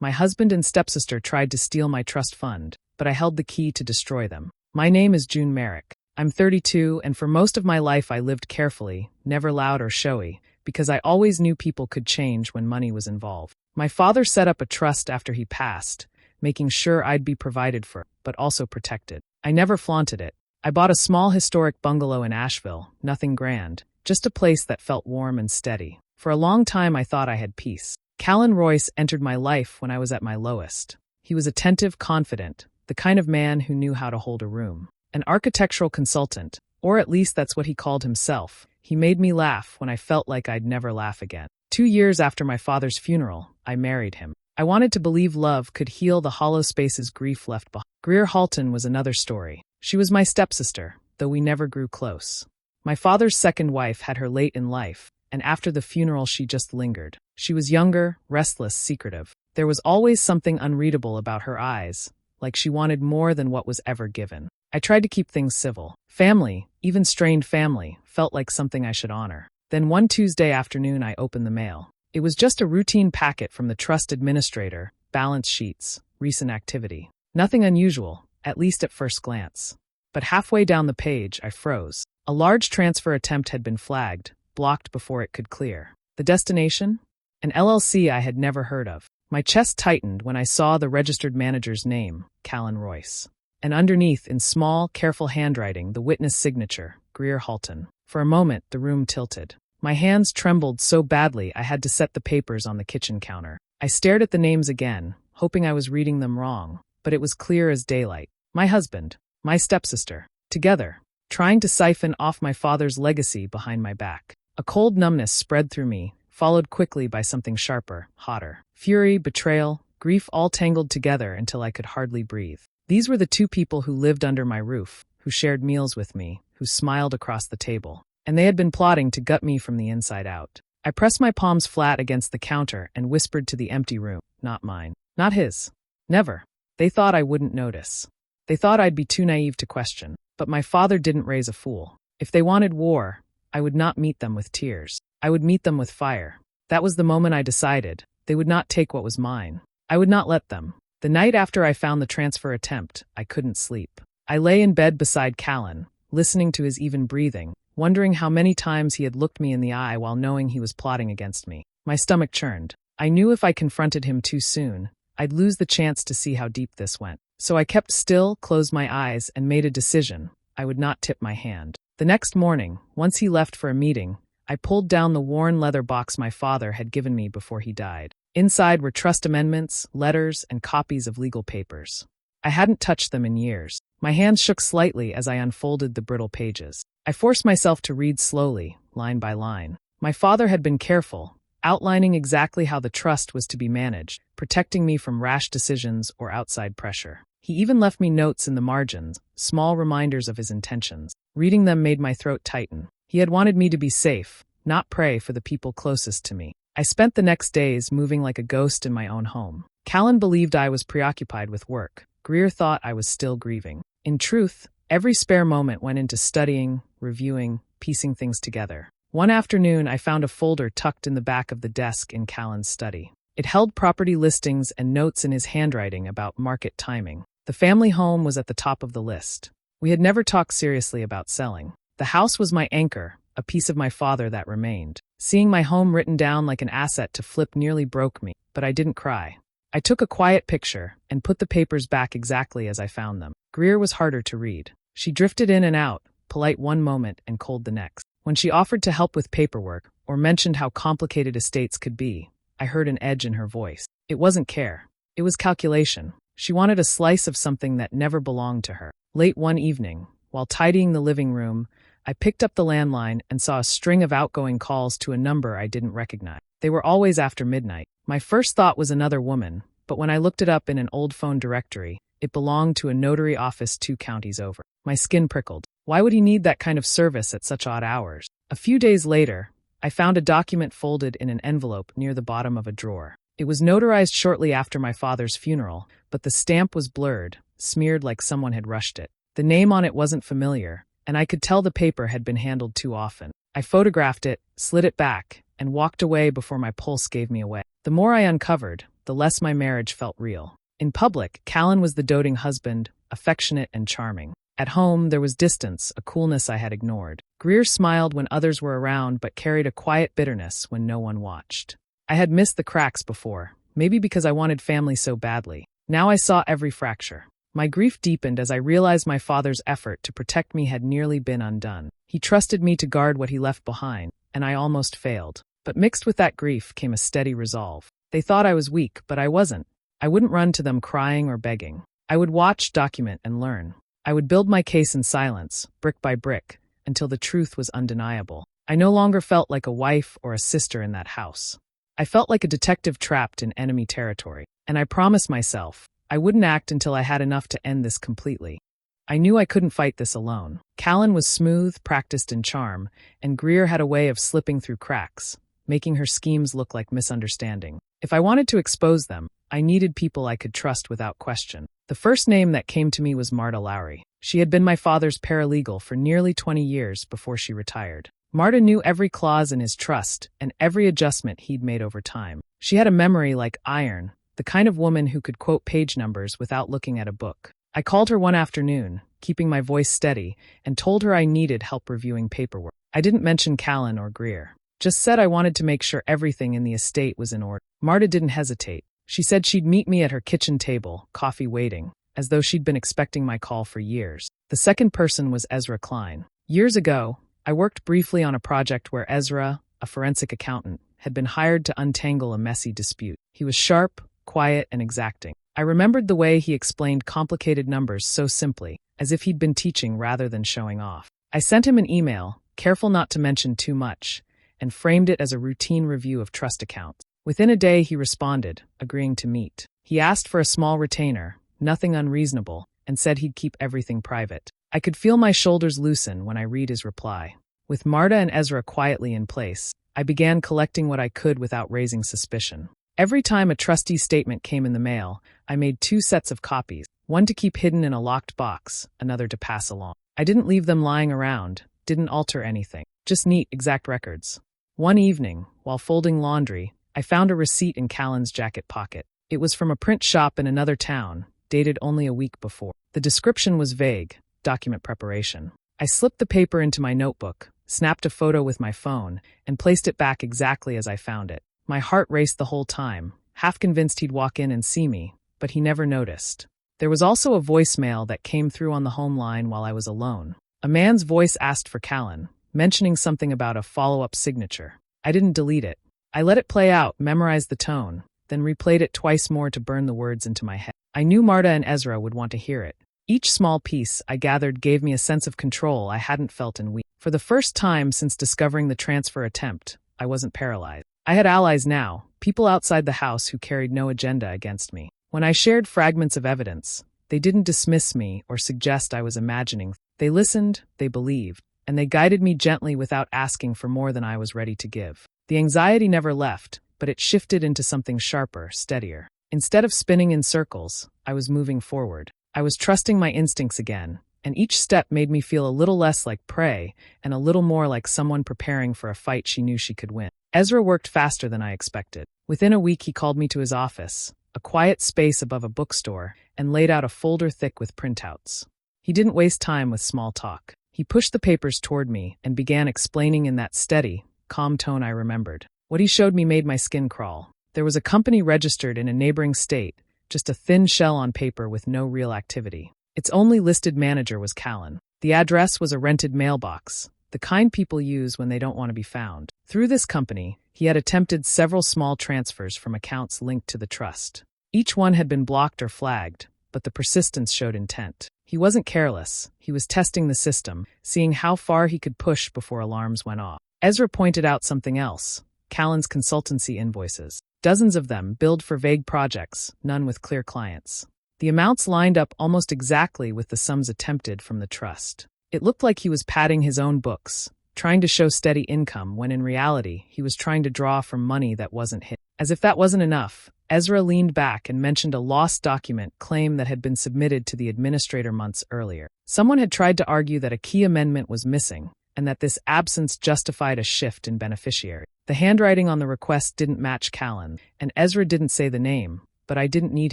My husband and stepsister tried to steal my trust fund, but I held the key to destroy them. My name is June Merrick. I'm 32, and for most of my life I lived carefully, never loud or showy, because I always knew people could change when money was involved. My father set up a trust after he passed, making sure I'd be provided for, but also protected. I never flaunted it. I bought a small historic bungalow in Asheville, nothing grand, just a place that felt warm and steady. For a long time I thought I had peace. Callan Royce entered my life when I was at my lowest. He was attentive, confident, the kind of man who knew how to hold a room. An architectural consultant, or at least that's what he called himself. He made me laugh when I felt like I'd never laugh again. 2 years after my father's funeral, I married him. I wanted to believe love could heal the hollow spaces grief left behind. Greer Halton was another story. She was my stepsister, though we never grew close. My father's second wife had her late in life, and after the funeral she just lingered. She was younger, restless, secretive. There was always something unreadable about her eyes, like she wanted more than what was ever given. I tried to keep things civil. Family, even strained family, felt like something I should honor. Then one Tuesday afternoon I opened the mail. It was just a routine packet from the trust administrator, balance sheets, recent activity. Nothing unusual, at least at first glance. But halfway down the page, I froze. A large transfer attempt had been flagged, blocked before it could clear. The destination? An LLC I had never heard of. My chest tightened when I saw the registered manager's name, Callan Royce. And underneath, in small, careful handwriting, the witness signature, Greer Halton. For a moment, the room tilted. My hands trembled so badly I had to set the papers on the kitchen counter. I stared at the names again, hoping I was reading them wrong, but it was clear as daylight. My husband, my stepsister, together, trying to siphon off my father's legacy behind my back. A cold numbness spread through me, followed quickly by something sharper, hotter. Fury, betrayal, grief all tangled together until I could hardly breathe. These were the two people who lived under my roof, who shared meals with me, who smiled across the table. And they had been plotting to gut me from the inside out. I pressed my palms flat against the counter and whispered to the empty room, not mine, not his. Never. They thought I wouldn't notice. They thought I'd be too naive to question. But my father didn't raise a fool. If they wanted war, I would not meet them with tears. I would meet them with fire. That was the moment I decided. They would not take what was mine. I would not let them. The night after I found the transfer attempt, I couldn't sleep. I lay in bed beside Callan, listening to his even breathing, wondering how many times he had looked me in the eye while knowing he was plotting against me. My stomach churned. I knew if I confronted him too soon, I'd lose the chance to see how deep this went. So I kept still, closed my eyes, and made a decision. I would not tip my hand. The next morning, once he left for a meeting, I pulled down the worn leather box my father had given me before he died. Inside were trust amendments, letters, and copies of legal papers. I hadn't touched them in years. My hands shook slightly as I unfolded the brittle pages. I forced myself to read slowly, line by line. My father had been careful, outlining exactly how the trust was to be managed, protecting me from rash decisions or outside pressure. He even left me notes in the margins, small reminders of his intentions. Reading them made my throat tighten. He had wanted me to be safe, not prey for the people closest to me. I spent the next days moving like a ghost in my own home. Callan believed I was preoccupied with work. Greer thought I was still grieving. In truth, every spare moment went into studying, reviewing, piecing things together. One afternoon, I found a folder tucked in the back of the desk in Callan's study. It held property listings and notes in his handwriting about market timing. The family home was at the top of the list. We had never talked seriously about selling. The house was my anchor, a piece of my father that remained. Seeing my home written down like an asset to flip nearly broke me, but I didn't cry. I took a quiet picture and put the papers back exactly as I found them. Greer was harder to read. She drifted in and out, polite one moment and cold the next. When she offered to help with paperwork or mentioned how complicated estates could be, I heard an edge in her voice. It wasn't care. It was calculation. She wanted a slice of something that never belonged to her. Late one evening, while tidying the living room, I picked up the landline and saw a string of outgoing calls to a number I didn't recognize. They were always after midnight. My first thought was another woman, but when I looked it up in an old phone directory, it belonged to a notary office 2 counties over. My skin prickled. Why would he need that kind of service at such odd hours? A few days later, I found a document folded in an envelope near the bottom of a drawer. It was notarized shortly after my father's funeral, but the stamp was blurred, smeared like someone had rushed it. The name on it wasn't familiar, and I could tell the paper had been handled too often. I photographed it, slid it back, and walked away before my pulse gave me away. The more I uncovered, the less my marriage felt real. In public, Callan was the doting husband, affectionate and charming. At home, there was distance, a coolness I had ignored. Greer smiled when others were around but carried a quiet bitterness when no one watched. I had missed the cracks before, maybe because I wanted family so badly. Now I saw every fracture. My grief deepened as I realized my father's effort to protect me had nearly been undone. He trusted me to guard what he left behind, and I almost failed. But mixed with that grief came a steady resolve. They thought I was weak, but I wasn't. I wouldn't run to them crying or begging. I would watch, document, and learn. I would build my case in silence, brick by brick, until the truth was undeniable. I no longer felt like a wife or a sister in that house. I felt like a detective trapped in enemy territory, and I promised myself I wouldn't act until I had enough to end this completely. I knew I couldn't fight this alone. Callan was smooth, practiced in charm, and Greer had a way of slipping through cracks, making her schemes look like misunderstanding. If I wanted to expose them, I needed people I could trust without question. The first name that came to me was Marta Lowry. She had been my father's paralegal for nearly 20 years before she retired. Marta knew every clause in his trust and every adjustment he'd made over time. She had a memory like iron, the kind of woman who could quote page numbers without looking at a book. I called her one afternoon, keeping my voice steady, and told her I needed help reviewing paperwork. I didn't mention Callan or Greer. Just said I wanted to make sure everything in the estate was in order. Marta didn't hesitate. She said she'd meet me at her kitchen table, coffee waiting, as though she'd been expecting my call for years. The second person was Ezra Klein. Years ago, I worked briefly on a project where Ezra, a forensic accountant, had been hired to untangle a messy dispute. He was sharp, quiet, and exacting. I remembered the way he explained complicated numbers so simply, as if he'd been teaching rather than showing off. I sent him an email, careful not to mention too much, and framed it as a routine review of trust accounts. Within a day he responded, agreeing to meet. He asked for a small retainer, nothing unreasonable, and said he'd keep everything private. I could feel my shoulders loosen when I read his reply. With Marta and Ezra quietly in place, I began collecting what I could without raising suspicion. Every time a trustee's statement came in the mail, I made 2 sets of copies, one to keep hidden in a locked box, another to pass along. I didn't leave them lying around, didn't alter anything, just neat, exact records. One evening, while folding laundry, I found a receipt in Callan's jacket pocket. It was from a print shop in another town, dated only a week before. The description was vague, document preparation. I slipped the paper into my notebook, snapped a photo with my phone, and placed it back exactly as I found it. My heart raced the whole time, half convinced he'd walk in and see me, but he never noticed. There was also a voicemail that came through on the home line while I was alone. A man's voice asked for Callan, mentioning something about a follow-up signature. I didn't delete it. I let it play out, memorized the tone, then replayed it twice more to burn the words into my head. I knew Marta and Ezra would want to hear it. Each small piece I gathered gave me a sense of control I hadn't felt in weeks. For the first time since discovering the transfer attempt, I wasn't paralyzed. I had allies now, people outside the house who carried no agenda against me. When I shared fragments of evidence, they didn't dismiss me or suggest I was imagining. They listened, they believed, and they guided me gently without asking for more than I was ready to give. The anxiety never left, but it shifted into something sharper, steadier. Instead of spinning in circles, I was moving forward. I was trusting my instincts again, and each step made me feel a little less like prey and a little more like someone preparing for a fight she knew she could win. Ezra worked faster than I expected. Within a week he called me to his office, a quiet space above a bookstore, and laid out a folder thick with printouts. He didn't waste time with small talk. He pushed the papers toward me and began explaining in that steady, calm tone I remembered. What he showed me made my skin crawl. There was a company registered in a neighboring state, just a thin shell on paper with no real activity. Its only listed manager was Callan. The address was a rented mailbox, the kind people use when they don't want to be found. Through this company, he had attempted several small transfers from accounts linked to the trust. Each one had been blocked or flagged, but the persistence showed intent. He wasn't careless. He was testing the system, seeing how far he could push before alarms went off. Ezra pointed out something else: Callan's consultancy invoices. Dozens of them, billed for vague projects, none with clear clients. The amounts lined up almost exactly with the sums attempted from the trust. It looked like he was padding his own books, trying to show steady income when in reality he was trying to draw from money that wasn't his. As if that wasn't enough, Ezra leaned back and mentioned a lost document claim that had been submitted to the administrator months earlier. Someone had tried to argue that a key amendment was missing, and that this absence justified a shift in beneficiary. The handwriting on the request didn't match Callan, and Ezra didn't say the name, but I didn't need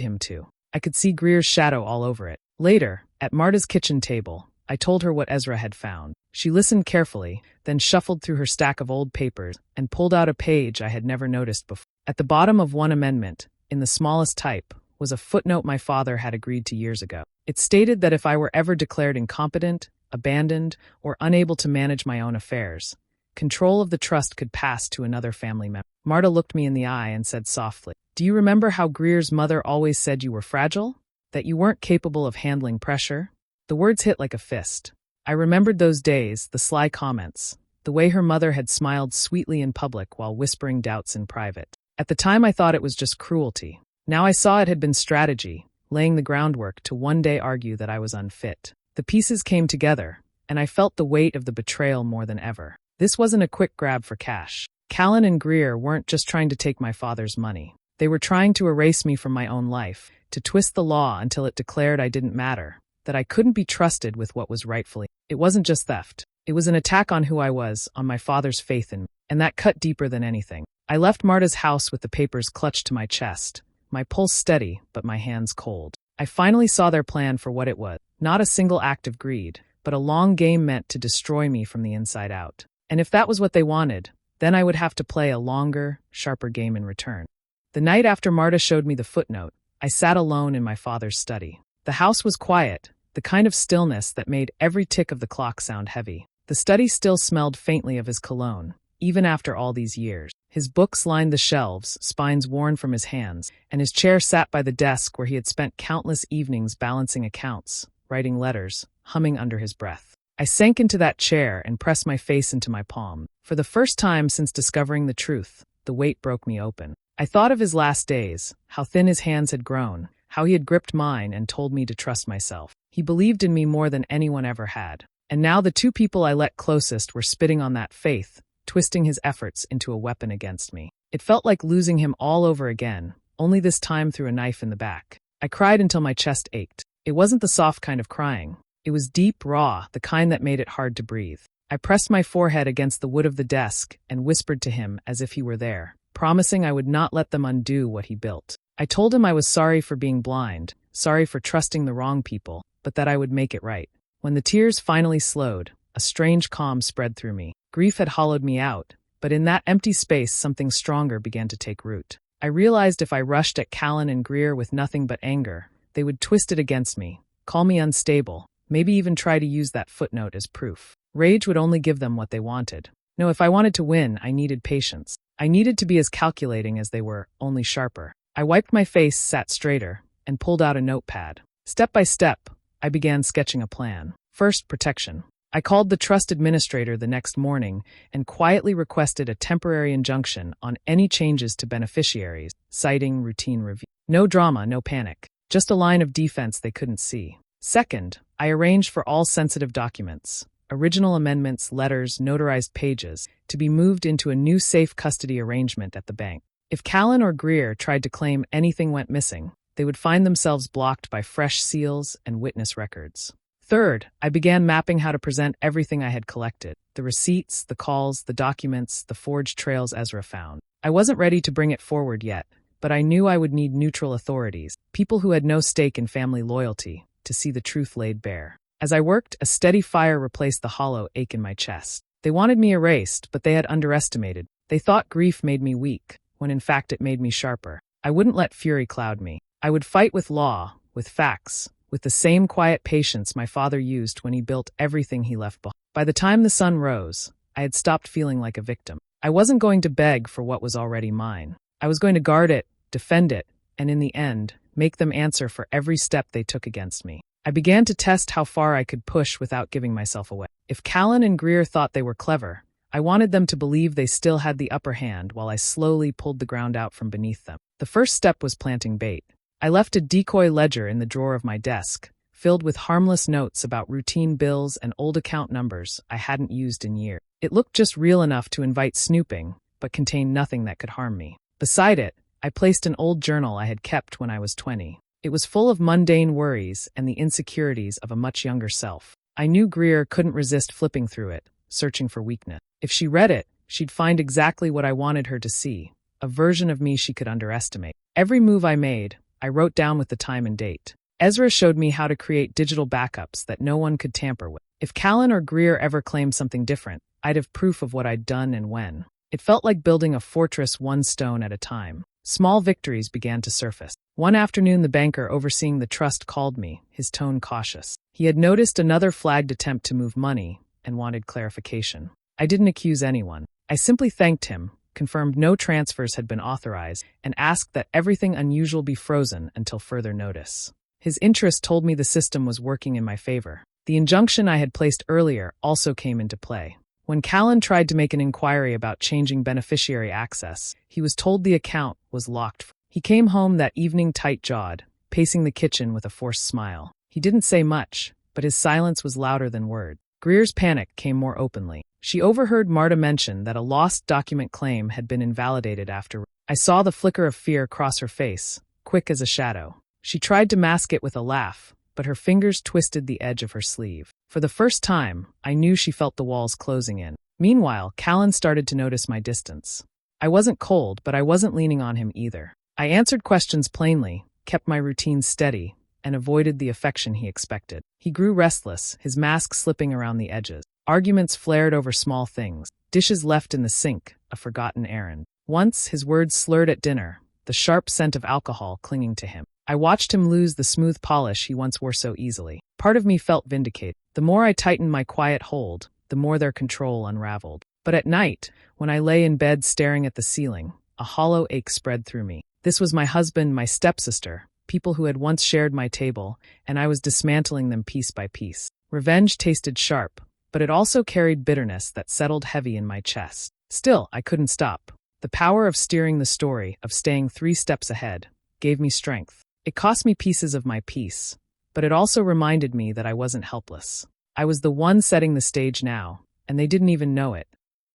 him to. I could see Greer's shadow all over it. Later, at Marta's kitchen table, I told her what Ezra had found. She listened carefully, then shuffled through her stack of old papers and pulled out a page I had never noticed before. At the bottom of one amendment, in the smallest type, was a footnote my father had agreed to years ago. It stated that if I were ever declared incompetent, abandoned, or unable to manage my own affairs, control of the trust could pass to another family member. Marta looked me in the eye and said softly, "Do you remember how Greer's mother always said you were fragile? That you weren't capable of handling pressure?" The words hit like a fist. I remembered those days, the sly comments, the way her mother had smiled sweetly in public while whispering doubts in private. At the time I thought it was just cruelty. Now I saw it had been strategy, laying the groundwork to one day argue that I was unfit. The pieces came together, and I felt the weight of the betrayal more than ever. This wasn't a quick grab for cash. Callan and Greer weren't just trying to take my father's money. They were trying to erase me from my own life, to twist the law until it declared I didn't matter, that I couldn't be trusted with what was rightfully. It wasn't just theft. It was an attack on who I was, on my father's faith in me, and that cut deeper than anything. I left Marta's house with the papers clutched to my chest, my pulse steady, but my hands cold. I finally saw their plan for what it was. Not a single act of greed, but a long game meant to destroy me from the inside out. And if that was what they wanted, then I would have to play a longer, sharper game in return. The night after Marta showed me the footnote, I sat alone in my father's study. The house was quiet, the kind of stillness that made every tick of the clock sound heavy. The study still smelled faintly of his cologne, even after all these years. His books lined the shelves, spines worn from his hands, and his chair sat by the desk where he had spent countless evenings balancing accounts, writing letters, humming under his breath. I sank into that chair and pressed my face into my palm. For the first time since discovering the truth, the weight broke me open. I thought of his last days, how thin his hands had grown, how he had gripped mine and told me to trust myself. He believed in me more than anyone ever had. And now the two people I let closest were spitting on that faith, twisting his efforts into a weapon against me. It felt like losing him all over again, only this time through a knife in the back. I cried until my chest ached. It wasn't the soft kind of crying. It was deep, raw, the kind that made it hard to breathe. I pressed my forehead against the wood of the desk and whispered to him as if he were there, promising I would not let them undo what he built. I told him I was sorry for being blind, sorry for trusting the wrong people, but that I would make it right. When the tears finally slowed, a strange calm spread through me. Grief had hollowed me out, but in that empty space something stronger began to take root. I realized if I rushed at Callan and Greer with nothing but anger, they would twist it against me, call me unstable, maybe even try to use that footnote as proof. Rage would only give them what they wanted. No, if I wanted to win, I needed patience. I needed to be as calculating as they were, only sharper. I wiped my face, sat straighter, and pulled out a notepad. Step by step, I began sketching a plan. First, protection. I called the trust administrator the next morning and quietly requested a temporary injunction on any changes to beneficiaries, citing routine review. No drama, no panic. Just a line of defense they couldn't see. Second, I arranged for all sensitive documents, original amendments, letters, notarized pages, to be moved into a new safe custody arrangement at the bank. If Callan or Greer tried to claim anything went missing, they would find themselves blocked by fresh seals and witness records. Third, I began mapping how to present everything I had collected, the receipts, the calls, the documents, the forged trails Ezra found. I wasn't ready to bring it forward yet, but I knew I would need neutral authorities, people who had no stake in family loyalty, to see the truth laid bare. As I worked, a steady fire replaced the hollow ache in my chest. They wanted me erased, but they had underestimated. They thought grief made me weak, when in fact it made me sharper. I wouldn't let fury cloud me. I would fight with law, with facts, with the same quiet patience my father used when he built everything he left behind. By the time the sun rose, I had stopped feeling like a victim. I wasn't going to beg for what was already mine. I was going to guard it, defend it, and in the end, make them answer for every step they took against me. I began to test how far I could push without giving myself away. If Callan and Greer thought they were clever, I wanted them to believe they still had the upper hand while I slowly pulled the ground out from beneath them. The first step was planting bait. I left a decoy ledger in the drawer of my desk, filled with harmless notes about routine bills and old account numbers I hadn't used in years. It looked just real enough to invite snooping, but contained nothing that could harm me. Beside it, I placed an old journal I had kept when I was 20. It was full of mundane worries and the insecurities of a much younger self. I knew Greer couldn't resist flipping through it, searching for weakness. If she read it, she'd find exactly what I wanted her to see, a version of me she could underestimate. Every move I made, I wrote down with the time and date. Ezra showed me how to create digital backups that no one could tamper with. If Callan or Greer ever claimed something different, I'd have proof of what I'd done and when. It felt like building a fortress one stone at a time. Small victories began to surface. One afternoon, the banker overseeing the trust called me, his tone cautious. He had noticed another flagged attempt to move money and wanted clarification. I didn't accuse anyone. I simply thanked him, confirmed no transfers had been authorized, and asked that everything unusual be frozen until further notice. His interest told me the system was working in my favor. The injunction I had placed earlier also came into play. When Callan tried to make an inquiry about changing beneficiary access, he was told the account was locked. He came home that evening tight-jawed, pacing the kitchen with a forced smile. He didn't say much, but his silence was louder than words. Greer's panic came more openly. She overheard Marta mention that a lost document claim had been invalidated after. I saw the flicker of fear cross her face, quick as a shadow. She tried to mask it with a laugh, but her fingers twisted the edge of her sleeve. For the first time, I knew she felt the walls closing in. Meanwhile, Callan started to notice my distance. I wasn't cold, but I wasn't leaning on him either. I answered questions plainly, kept my routine steady, and avoided the affection he expected. He grew restless, his mask slipping around the edges. Arguments flared over small things. Dishes left in the sink, a forgotten errand. Once, his words slurred at dinner, the sharp scent of alcohol clinging to him. I watched him lose the smooth polish he once wore so easily. Part of me felt vindicated. The more I tightened my quiet hold, the more their control unraveled. But at night, when I lay in bed staring at the ceiling, a hollow ache spread through me. This was my husband, my stepsister, people who had once shared my table, and I was dismantling them piece by piece. Revenge tasted sharp, but it also carried bitterness that settled heavy in my chest. Still, I couldn't stop. The power of steering the story, of staying 3 steps ahead, gave me strength. It cost me pieces of my peace, but it also reminded me that I wasn't helpless. I was the one setting the stage now, and they didn't even know it.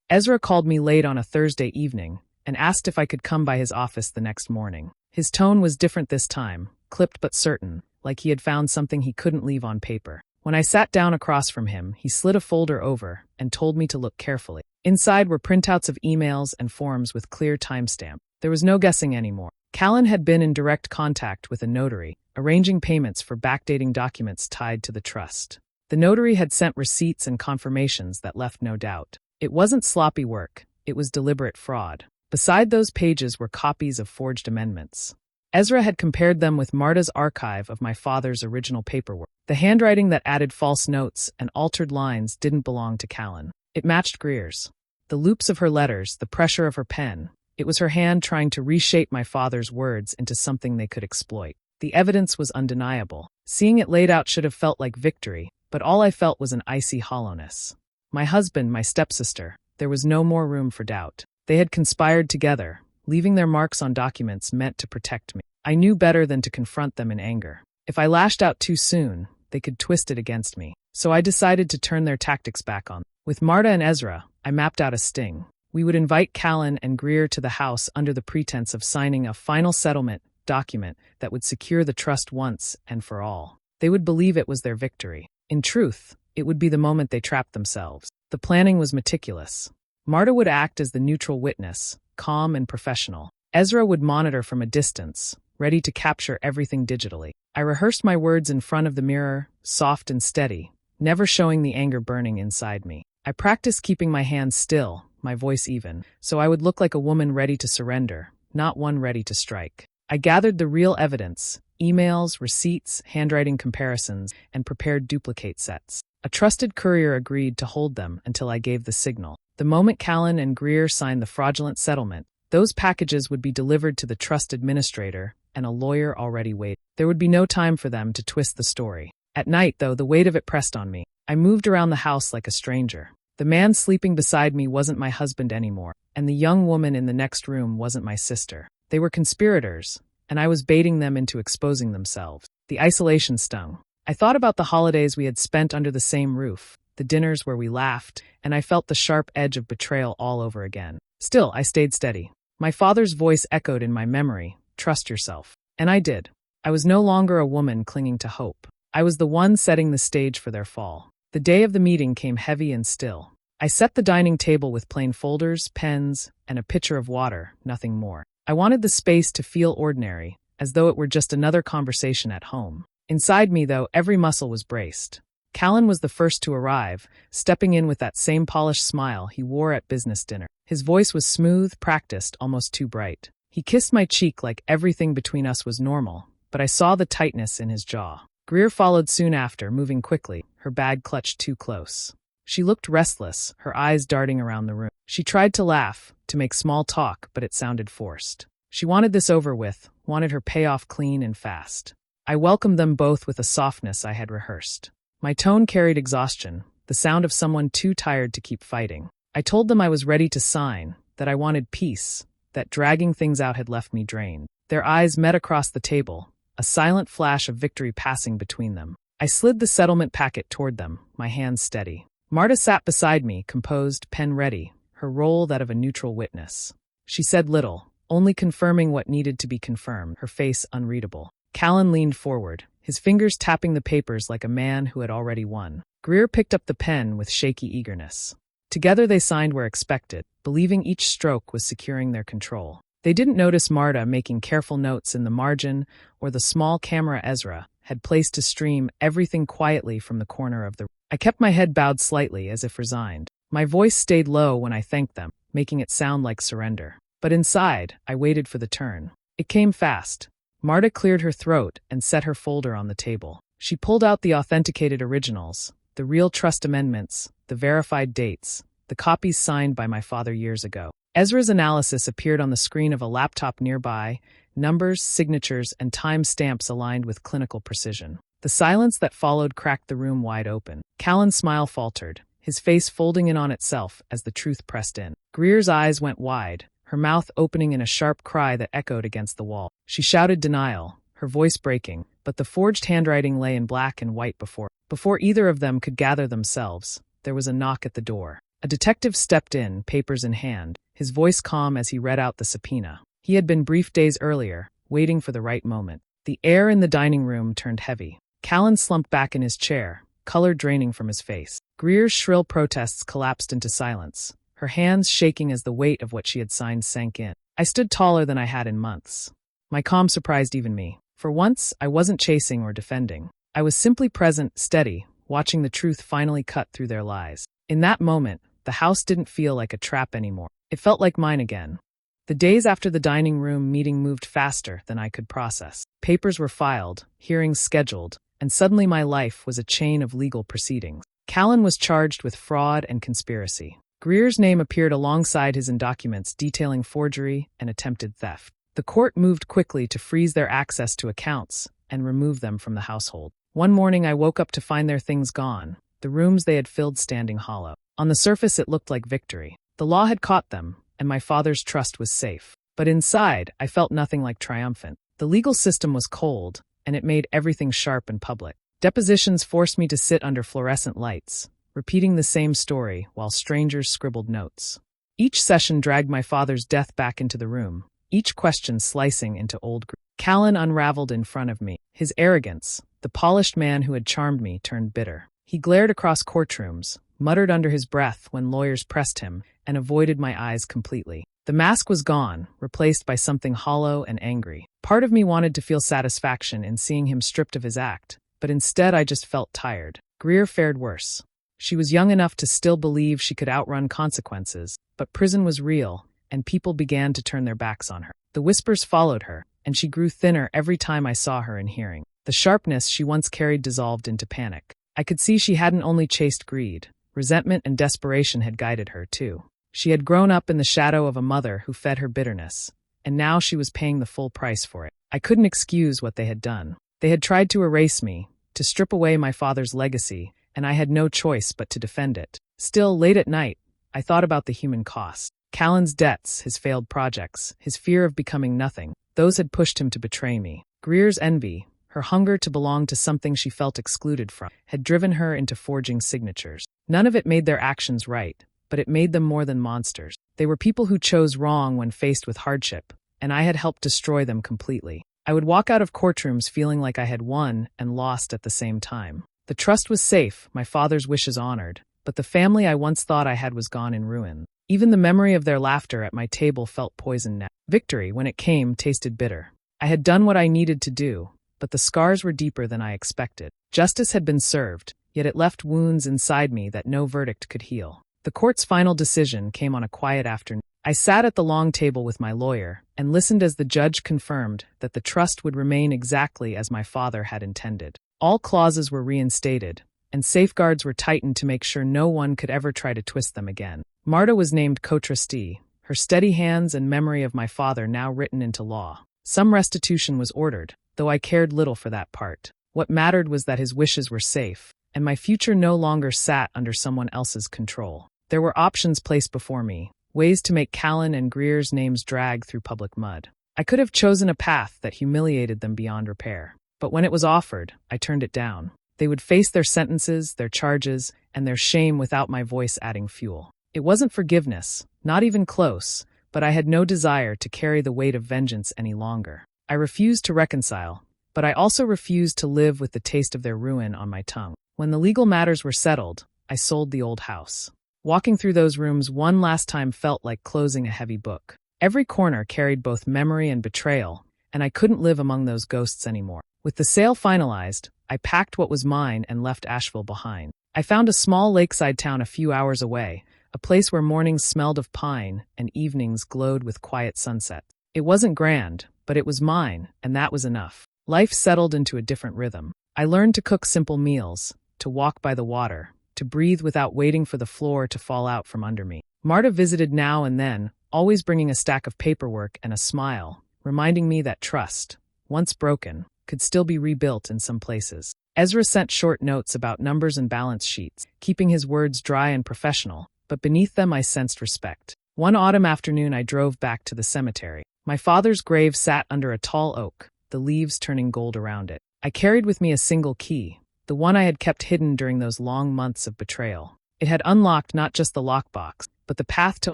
Ezra called me late on a Thursday evening and asked if I could come by his office the next morning. His tone was different this time, clipped but certain, like he had found something he couldn't leave on paper. When I sat down across from him, he slid a folder over and told me to look carefully. Inside were printouts of emails and forms with clear timestamp. There was no guessing anymore. Callan had been in direct contact with a notary, arranging payments for backdating documents tied to the trust. The notary had sent receipts and confirmations that left no doubt. It wasn't sloppy work, it was deliberate fraud. Beside those pages were copies of forged amendments. Ezra had compared them with Marta's archive of my father's original paperwork. The handwriting that added false notes and altered lines didn't belong to Callan. It matched Greer's. The loops of her letters, the pressure of her pen. It was her hand trying to reshape my father's words into something they could exploit. The evidence was undeniable. Seeing it laid out should have felt like victory, but all I felt was an icy hollowness. My husband, my stepsister, there was no more room for doubt. They had conspired together, leaving their marks on documents meant to protect me. I knew better than to confront them in anger. If I lashed out too soon, they could twist it against me. So I decided to turn their tactics back on. With Marta and Ezra, I mapped out a sting. We would invite Callan and Greer to the house under the pretense of signing a final settlement document that would secure the trust once and for all. They would believe it was their victory. In truth, it would be the moment they trapped themselves. The planning was meticulous. Marta would act as the neutral witness, calm and professional. Ezra would monitor from a distance, ready to capture everything digitally. I rehearsed my words in front of the mirror, soft and steady, never showing the anger burning inside me. I practiced keeping my hands still, my voice even, so I would look like a woman ready to surrender, not one ready to strike. I gathered the real evidence, emails, receipts, handwriting comparisons, and prepared duplicate sets. A trusted courier agreed to hold them until I gave the signal. The moment Callan and Greer signed the fraudulent settlement, those packages would be delivered to the trust administrator, and a lawyer already waited. There would be no time for them to twist the story. At night, though, the weight of it pressed on me. I moved around the house like a stranger. The man sleeping beside me wasn't my husband anymore, and the young woman in the next room wasn't my sister. They were conspirators, and I was baiting them into exposing themselves. The isolation stung. I thought about the holidays we had spent under the same roof, the dinners where we laughed, and I felt the sharp edge of betrayal all over again. Still, I stayed steady. My father's voice echoed in my memory, "Trust yourself." And I did. I was no longer a woman clinging to hope. I was the one setting the stage for their fall. The day of the meeting came heavy and still. I set the dining table with plain folders, pens, and a pitcher of water, nothing more. I wanted the space to feel ordinary, as though it were just another conversation at home. Inside me, though, every muscle was braced. Callan was the first to arrive, stepping in with that same polished smile he wore at business dinner. His voice was smooth, practiced, almost too bright. He kissed my cheek like everything between us was normal, but I saw the tightness in his jaw. Greer followed soon after, moving quickly, her bag clutched too close. She looked restless, her eyes darting around the room. She tried to laugh, to make small talk, but it sounded forced. She wanted this over with, wanted her payoff clean and fast. I welcomed them both with a softness I had rehearsed. My tone carried exhaustion, the sound of someone too tired to keep fighting. I told them I was ready to sign, that I wanted peace, that dragging things out had left me drained. Their eyes met across the table, a silent flash of victory passing between them. I slid the settlement packet toward them, my hands steady. Marta sat beside me, composed, pen ready, her role that of a neutral witness. She said little, only confirming what needed to be confirmed, her face unreadable. Callan leaned forward, his fingers tapping the papers like a man who had already won. Greer picked up the pen with shaky eagerness. Together they signed where expected, believing each stroke was securing their control. They didn't notice Marta making careful notes in the margin or the small camera Ezra had placed to stream everything quietly from the corner of the room. I kept my head bowed slightly as if resigned. My voice stayed low when I thanked them, making it sound like surrender. But inside, I waited for the turn. It came fast. Marta cleared her throat and set her folder on the table. She pulled out the authenticated originals, the real trust amendments, the verified dates, the copies signed by my father years ago. Ezra's analysis appeared on the screen of a laptop nearby, numbers, signatures, and time stamps aligned with clinical precision. The silence that followed cracked the room wide open. Callan's smile faltered, his face folding in on itself as the truth pressed in. Greer's eyes went wide, her mouth opening in a sharp cry that echoed against the wall. She shouted denial, her voice breaking, but the forged handwriting lay in black and white before. Before either of them could gather themselves, there was a knock at the door. A detective stepped in, papers in hand, his voice calm as he read out the subpoena. He had been briefed days earlier, waiting for the right moment. The air in the dining room turned heavy. Callan slumped back in his chair, color draining from his face. Greer's shrill protests collapsed into silence, her hands shaking as the weight of what she had signed sank in. I stood taller than I had in months. My calm surprised even me. For once, I wasn't chasing or defending. I was simply present, steady, watching the truth finally cut through their lies. In that moment, the house didn't feel like a trap anymore. It felt like mine again. The days after the dining room meeting moved faster than I could process. Papers were filed, hearings scheduled, and suddenly my life was a chain of legal proceedings. Callan was charged with fraud and conspiracy. Greer's name appeared alongside his in documents detailing forgery and attempted theft. The court moved quickly to freeze their access to accounts and remove them from the household. One morning I woke up to find their things gone, the rooms they had filled standing hollow. On the surface it looked like victory. The law had caught them, and my father's trust was safe. But inside, I felt nothing like triumphant. The legal system was cold, and it made everything sharp and public. Depositions forced me to sit under fluorescent lights, repeating the same story while strangers scribbled notes. Each session dragged my father's death back into the room, each question slicing into old grief. Callan unraveled in front of me. His arrogance, the polished man who had charmed me, turned bitter. He glared across courtrooms, muttered under his breath when lawyers pressed him, and avoided my eyes completely. The mask was gone, replaced by something hollow and angry. Part of me wanted to feel satisfaction in seeing him stripped of his act, but instead I just felt tired. Greer fared worse. She was young enough to still believe she could outrun consequences, but prison was real, and people began to turn their backs on her. The whispers followed her, and she grew thinner every time I saw her in hearing. The sharpness she once carried dissolved into panic. I could see she hadn't only chased greed. Resentment and desperation had guided her, too. She had grown up in the shadow of a mother who fed her bitterness, and now she was paying the full price for it. I couldn't excuse what they had done. They had tried to erase me, to strip away my father's legacy, and I had no choice but to defend it. Still, late at night, I thought about the human cost. Callan's debts, his failed projects, his fear of becoming nothing, those had pushed him to betray me. Greer's envy, her hunger to belong to something she felt excluded from, had driven her into forging signatures. None of it made their actions right, but it made them more than monsters. They were people who chose wrong when faced with hardship, and I had helped destroy them completely. I would walk out of courtrooms feeling like I had won and lost at the same time. The trust was safe, my father's wishes honored, but the family I once thought I had was gone in ruin. Even the memory of their laughter at my table felt poison now. Victory, when it came, tasted bitter. I had done what I needed to do, but the scars were deeper than I expected. Justice had been served, yet it left wounds inside me that no verdict could heal. The court's final decision came on a quiet afternoon. I sat at the long table with my lawyer and listened as the judge confirmed that the trust would remain exactly as my father had intended. All clauses were reinstated, and safeguards were tightened to make sure no one could ever try to twist them again. Marta was named co-trustee, her steady hands and memory of my father now written into law. Some restitution was ordered, though I cared little for that part. What mattered was that his wishes were safe, and my future no longer sat under someone else's control. There were options placed before me, ways to make Callan and Greer's names drag through public mud. I could have chosen a path that humiliated them beyond repair. But when it was offered, I turned it down. They would face their sentences, their charges, and their shame without my voice adding fuel. It wasn't forgiveness, not even close, but I had no desire to carry the weight of vengeance any longer. I refused to reconcile, but I also refused to live with the taste of their ruin on my tongue. When the legal matters were settled, I sold the old house. Walking through those rooms one last time felt like closing a heavy book. Every corner carried both memory and betrayal, and I couldn't live among those ghosts anymore. With the sale finalized, I packed what was mine and left Asheville behind. I found a small lakeside town a few hours away, a place where mornings smelled of pine and evenings glowed with quiet sunsets. It wasn't grand, but it was mine, and that was enough. Life settled into a different rhythm. I learned to cook simple meals, to walk by the water, to breathe without waiting for the floor to fall out from under me. Marta visited now and then, always bringing a stack of paperwork and a smile, reminding me that trust, once broken, could still be rebuilt in some places. Ezra sent short notes about numbers and balance sheets, keeping his words dry and professional, but beneath them I sensed respect. One autumn afternoon I drove back to the cemetery. My father's grave sat under a tall oak, the leaves turning gold around it. I carried with me a single key, the one I had kept hidden during those long months of betrayal. It had unlocked not just the lockbox, but the path to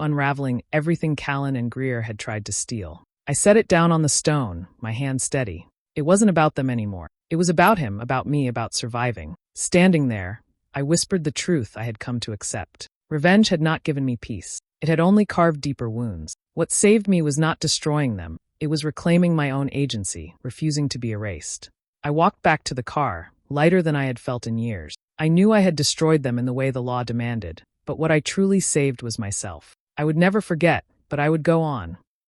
unraveling everything Callan and Greer had tried to steal. I set it down on the stone, my hand steady. It wasn't about them anymore. It was about him, about me, about surviving. Standing there, I whispered the truth I had come to accept. Revenge had not given me peace. It had only carved deeper wounds. What saved me was not destroying them. It was reclaiming my own agency, refusing to be erased. I walked back to the car, lighter than I had felt in years. I knew I had destroyed them in the way the law demanded, but what I truly saved was myself. I would never forget, but I would go on,